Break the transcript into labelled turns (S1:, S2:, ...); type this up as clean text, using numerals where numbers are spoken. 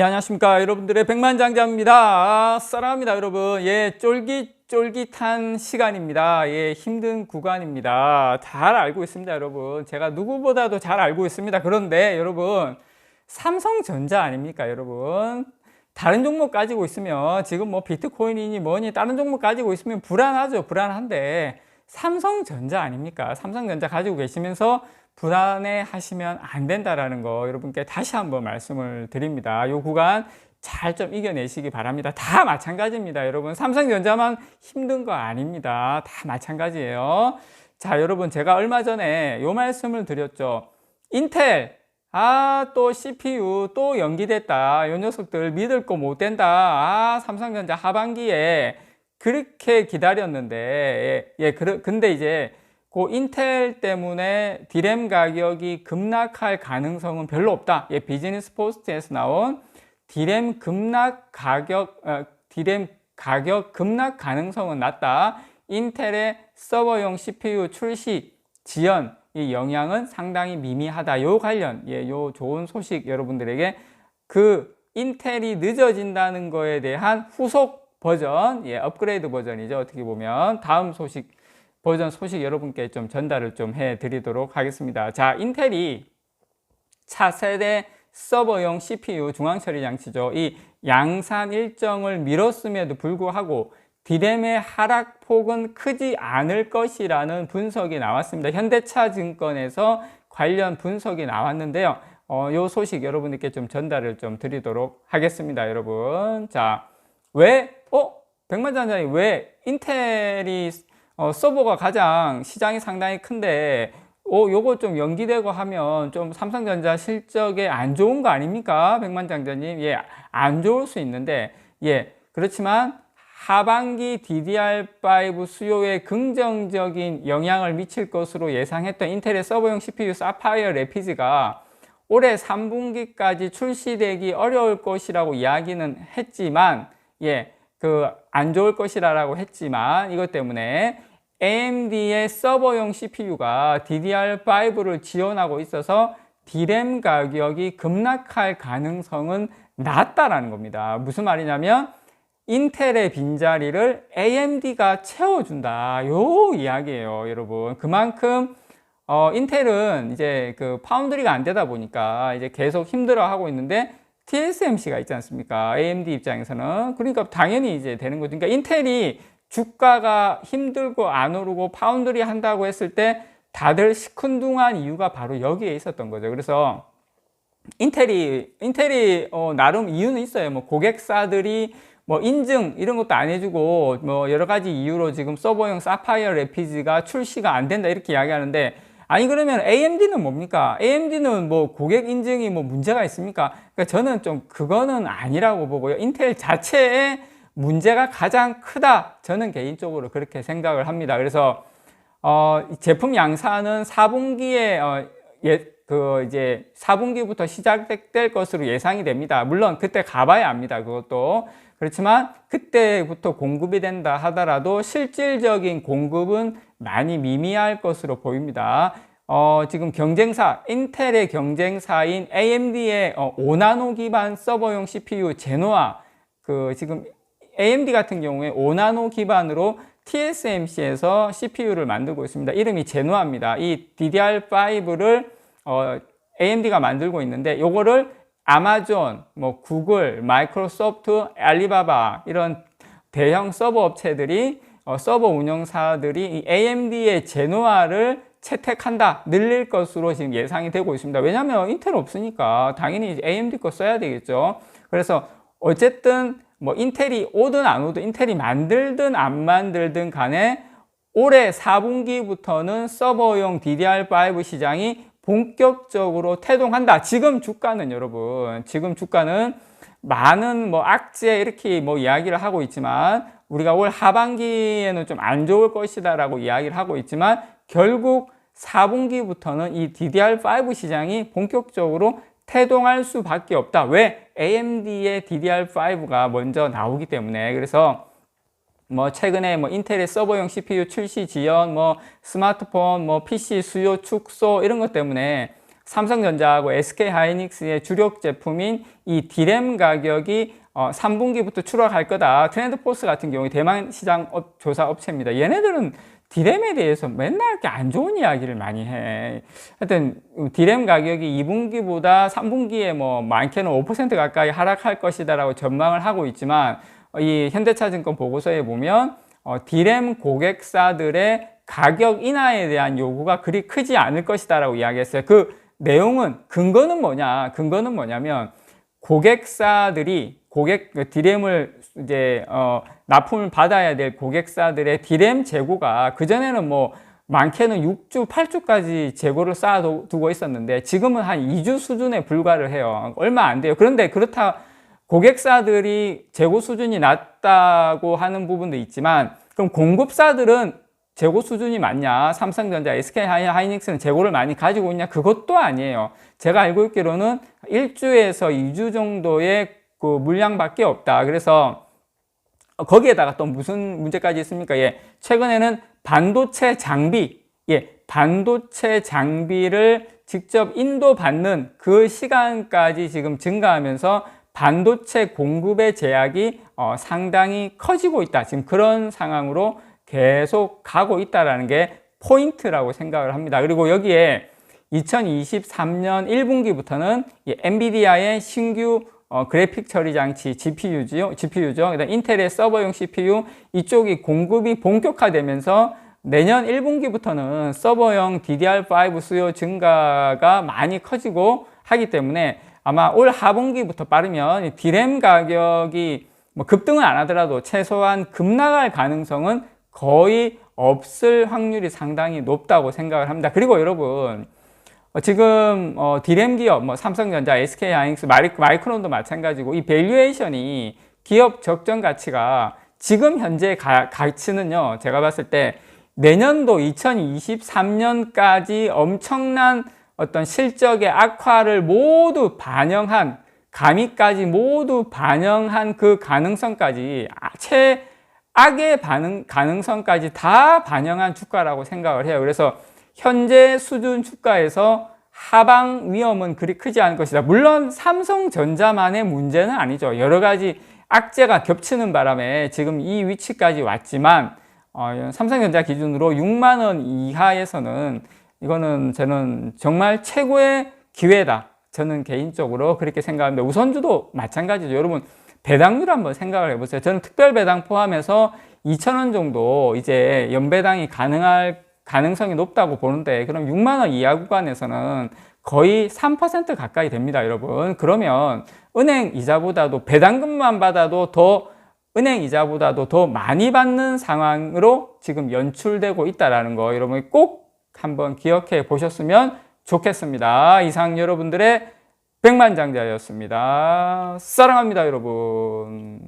S1: 예, 안녕하십니까 여러분들의 백만장자입니다. 사랑합니다 여러분. 예, 쫄깃쫄깃한 시간입니다. 예, 힘든 구간입니다. 잘 알고 있습니다 여러분. 제가 누구보다도 잘 알고 있습니다. 그런데 여러분, 삼성전자 아닙니까 여러분? 다른 종목 가지고 있으면 지금 뭐 비트코인이니 뭐니 다른 종목 가지고 있으면 불안하죠. 불안한데 삼성전자 아닙니까? 삼성전자 가지고 계시면서 불안해 하시면 안 된다라는 거 여러분께 다시 한번 말씀을 드립니다. 이 구간 잘 좀 이겨내시기 바랍니다. 다 마찬가지입니다 여러분. 삼성전자만 힘든 거 아닙니다. 다 마찬가지예요. 자 여러분, 제가 얼마 전에 이 말씀을 드렸죠. 인텔 또 CPU 또 연기됐다. 이 녀석들 믿을 거 못 된다. 삼성전자 하반기에 그렇게 기다렸는데 근데 이제 그 인텔 때문에 D램 가격이 급락할 가능성은 별로 없다. 비즈니스 포스트에서 나온 D램 가격 급락 가능성은 낮다. 인텔의 서버용 CPU 출시 지연 이 영향은 상당히 미미하다. 요 관련 요 좋은 소식 여러분들에게, 그 인텔이 늦어진다는 거에 대한 후속 버전, 업그레이드 버전이죠. 어떻게 보면 다음 버전 소식 여러분께 좀 전달을 좀 해드리도록 하겠습니다. 자, 인텔이 차세대 서버용 CPU 중앙처리 장치죠. 이 양산 일정을 미뤘음에도 불구하고 D램의 하락폭은 크지 않을 것이라는 분석이 나왔습니다. 현대차증권에서 관련 분석이 나왔는데요. 요 소식 여러분께 좀 전달을 좀 드리도록 하겠습니다, 여러분. 자, 백만장자님, 왜 인텔이 서버가 가장 시장이 상당히 큰데 요거 좀 연기되고 하면 좀 삼성전자 실적에 안 좋은 거 아닙니까? 백만장자님. 안 좋을 수 있는데, 그렇지만 하반기 DDR5 수요에 긍정적인 영향을 미칠 것으로 예상했던 인텔의 서버용 CPU 사파이어 래피즈가 올해 3분기까지 출시되기 어려울 것이라고 이야기는 했지만, 안 좋을 것이라고 했지만, 이것 때문에 AMD의 서버용 CPU가 DDR5를 지원하고 있어서 D램 가격이 급락할 가능성은 낮다라는 겁니다. 무슨 말이냐면 인텔의 빈자리를 AMD가 채워준다, 요 이야기예요 여러분. 그만큼 인텔은 이제 그 파운드리가 안 되다 보니까 이제 계속 힘들어하고 있는데 TSMC가 있지 않습니까? AMD 입장에서는. 그러니까 당연히 이제 되는 거죠. 그러니까 인텔이 주가가 힘들고 안 오르고 파운드리 한다고 했을 때 다들 시큰둥한 이유가 바로 여기에 있었던 거죠. 그래서 인텔이 나름 이유는 있어요. 뭐 고객사들이 뭐 인증 이런 것도 안 해주고 뭐 여러 가지 이유로 지금 서버용 사파이어 래피즈가 출시가 안 된다 이렇게 이야기하는데, 아니 그러면 AMD는 뭡니까? AMD는 뭐 고객 인증이 뭐 문제가 있습니까? 그러니까 저는 좀 그거는 아니라고 보고요. 인텔 자체의 문제가 가장 크다, 저는 개인적으로 그렇게 생각을 합니다. 그래서 제품 양산은 4분기에 이제 4분기부터 시작될 것으로 예상이 됩니다. 물론 그때 가봐야 합니다. 그것도. 그렇지만 그때부터 공급이 된다 하더라도 실질적인 공급은 많이 미미할 것으로 보입니다. 지금 인텔의 경쟁사인 AMD의 5나노 기반 서버용 CPU 제노아, 지금 AMD 같은 경우에 5나노 기반으로 TSMC에서 CPU를 만들고 있습니다. 이름이 제노아입니다. 이 DDR5를 AMD가 만들고 있는데, 요거를 아마존, 뭐 구글, 마이크로소프트, 알리바바 이런 대형 서버 업체들이 서버 운영사들이 이 AMD의 제노아를 채택한다, 늘릴 것으로 지금 예상이 되고 있습니다. 왜냐하면 인텔 없으니까 당연히 AMD 거 써야 되겠죠. 그래서 어쨌든 뭐 인텔이 오든 안 오든, 인텔이 만들든 안 만들든 간에 올해 4분기부터는 서버용 DDR5 시장이 본격적으로 태동한다. 지금 주가는 많은 뭐 악재 이렇게 뭐 이야기를 하고 있지만, 우리가 올 하반기에는 좀 안 좋을 것이다 라고 이야기를 하고 있지만, 결국 4분기부터는 이 DDR5 시장이 본격적으로 태동할 수밖에 없다. 왜? AMD의 DDR5가 먼저 나오기 때문에. 그래서 뭐 최근에 뭐 인텔의 서버용 CPU 출시 지연, 뭐 스마트폰, 뭐 PC 수요 축소 이런 것 때문에 삼성전자하고 SK하이닉스의 주력 제품인 이 D램 가격이 3분기부터 추락할 거다. 트렌드포스 같은 경우에 대만 시장 조사 업체입니다. 얘네들은 D램에 대해서 맨날 이렇게 안 좋은 이야기를 많이 해. 하여튼 D램 가격이 2분기보다 3분기에 뭐 많게는 5% 가까이 하락할 것이다라고 전망을 하고 있지만 이 현대차증권 보고서에 보면 D램 고객사들의 가격 인하에 대한 요구가 그리 크지 않을 것이다라고 이야기했어요. 그 내용은 근거는 뭐냐면 고객사들이 D램을 이제 납품을 받아야 될 고객사들의 D램 재고가 그전에는 뭐 많게는 6주, 8주까지 재고를 쌓아두고 있었는데 지금은 한 2주 수준에 불과를 해요. 얼마 안 돼요. 그런데 그렇다 고객사들이 재고 수준이 낮다고 하는 부분도 있지만 그럼 공급사들은 재고 수준이 많냐? 삼성전자, SK하이닉스는 재고를 많이 가지고 있냐? 그것도 아니에요. 제가 알고 있기로는 1주에서 2주 정도의 그 물량밖에 없다. 그래서 거기에다가 또 무슨 문제까지 있습니까? 최근에는 반도체 장비를 직접 인도받는 그 시간까지 지금 증가하면서 반도체 공급의 제약이 상당히 커지고 있다. 지금 그런 상황으로 계속 가고 있다는 게 포인트라고 생각을 합니다. 그리고 여기에 2023년 1분기부터는 엔비디아의 신규 그래픽 처리 장치 GPU죠. 그다음 인텔의 서버용 CPU 이쪽이 공급이 본격화되면서 내년 1분기부터는 서버용 DDR5 수요 증가가 많이 커지고 하기 때문에 아마 올 하분기부터 빠르면 D램 가격이 뭐 급등은 안 하더라도 최소한 급락할 가능성은 거의 없을 확률이 상당히 높다고 생각을 합니다. 그리고 여러분 지금 D램 기업 삼성전자, SK하이닉스, 마이크론도 마찬가지고 이 밸류에이션이 기업 적정 가치가 지금 현재 가치는요, 제가 봤을 때 내년도 2023년까지 엄청난 어떤 실적의 악화를 모두 반영한, 가미까지 모두 반영한 그 가능성까지, 최악의 가능성까지 다 반영한 주가라고 생각을 해요. 그래서 현재 수준 주가에서 하방 위험은 그리 크지 않을 것이다. 물론 삼성전자만의 문제는 아니죠. 여러 가지 악재가 겹치는 바람에 지금 이 위치까지 왔지만 삼성전자 기준으로 6만 원 이하에서는 이거는 저는 정말 최고의 기회다. 저는 개인적으로 그렇게 생각합니다. 우선주도 마찬가지죠. 여러분 배당률 한번 생각을 해보세요. 저는 특별 배당 포함해서 2,000원 정도 이제 연배당이 가능할 가능성이 높다고 보는데 그럼 6만 원 이하 구간에서는 거의 3% 가까이 됩니다, 여러분. 그러면 은행 이자보다도 배당금만 받아도 은행 이자보다도 더 많이 받는 상황으로 지금 연출되고 있다는 거 여러분이 꼭 한번 기억해 보셨으면 좋겠습니다. 이상 여러분들의 백만장자였습니다. 사랑합니다, 여러분.